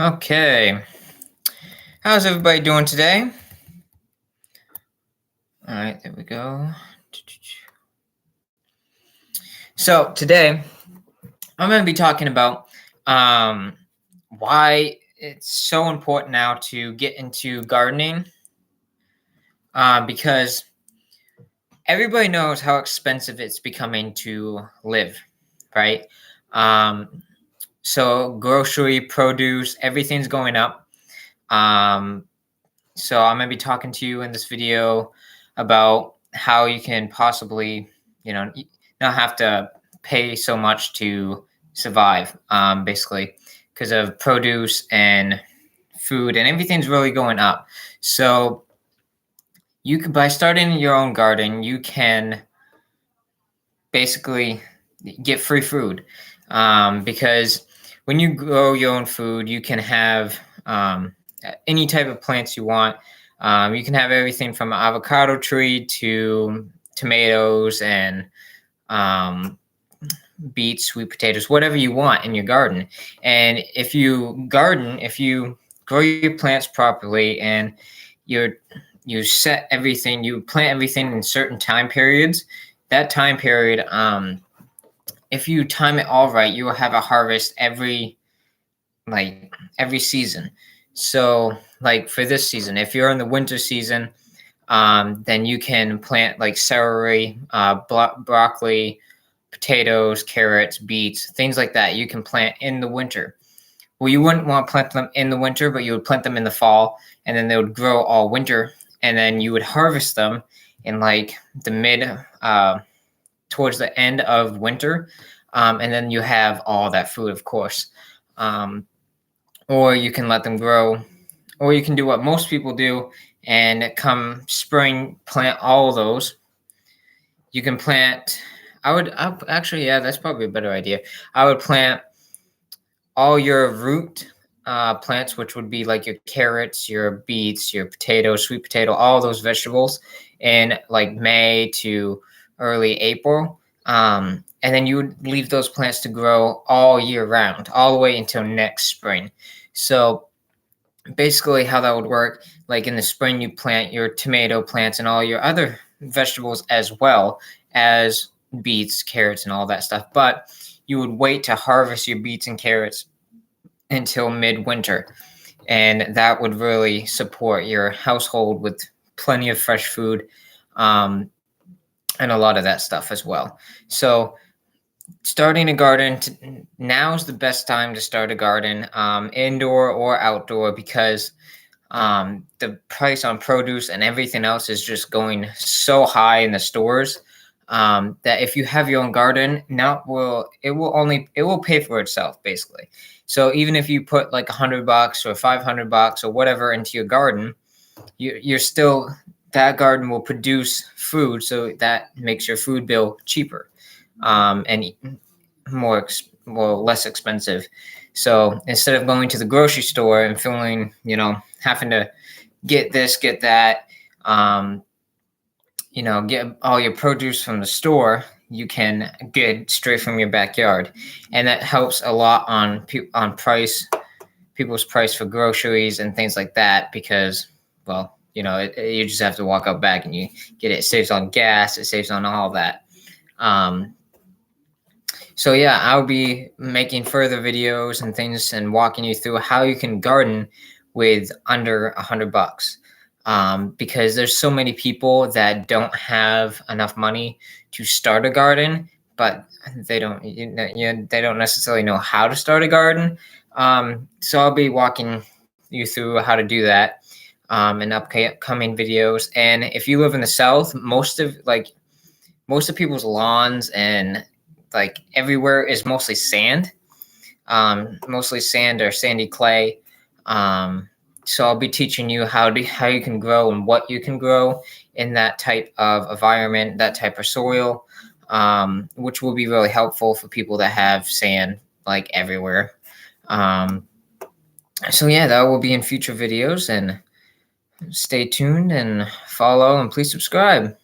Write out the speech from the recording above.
Okay. How's everybody doing today? All right, there we go. So today I'm going to be talking about why it's so important now to get into gardening because everybody knows how expensive it's becoming to live, right? Um, so grocery, produce, everything's going up. Um, So I'm going to be talking to you in this video about how you can possibly, not have to pay so much to survive, basically, because of produce and food and everything's really going up. So you can, by starting your own garden, you can basically get free food, because when you grow your own food, you can have any type of plants you want. You can have everything from an avocado tree to tomatoes and um, beets, sweet potatoes, whatever you want in your garden. And if you garden, if you grow your plants properly and you're you set everything, you plant everything in certain time periods. That time period, if you time it all right, you will have a harvest every season. So, like for this season, if you're in the winter season, then you can plant like celery, broccoli, potatoes, carrots, beets, things like that. You can plant in the winter. Well, you wouldn't want to plant them in the winter, but you would plant them in the fall, and then they would grow all winter, and then you would harvest them in like the towards the end of winter, and then you have all that food, of course. Um, or you can let them grow, or you can do what most people do, and come spring, plant all of those. You can plant. Actually, yeah, that's probably a better idea. I would plant all your root plants, which would be like your carrots, your beets, your potatoes, sweet potato, all those vegetables, in like May to early April. And then you would leave those plants to grow all year round, all the way until next spring. So basically, how that would work, like in the spring, you plant your tomato plants and all your other vegetables as well as beets, carrots, and all that stuff. But you would wait to harvest your beets and carrots until midwinter. And that would really support your household with plenty of fresh food, and a lot of that stuff as well. So starting a garden, now's the best time to start a garden, indoor or outdoor, because the price on produce and everything else is just going so high in the stores, that if you have your own garden, it will pay for itself basically. So even if you put like $100 or $500 or whatever into your garden, you're still, that garden will produce food, so that makes your food bill cheaper, and less expensive. So instead of going to the grocery store and feeling, having to get this, get that, get all your produce from the store, you can get straight from your backyard, and that helps a lot on people's price for groceries and things like that, because, well, you just have to walk out back and you get it. It saves on gas, it saves on all that. So yeah, I'll be making further videos and things and walking you through how you can garden with under $100. Because there's so many people that don't have enough money to start a garden, but they don't necessarily know how to start a garden. So I'll be walking you through how to do that, in upcoming videos. And if you live in the South, most of people's lawns and like everywhere is mostly sand, or sandy clay. So I'll be teaching you how you can grow and what you can grow in that type of environment, that type of soil, which will be really helpful for people that have sand like everywhere. So yeah, that will be in future videos, and stay tuned and follow, and please subscribe.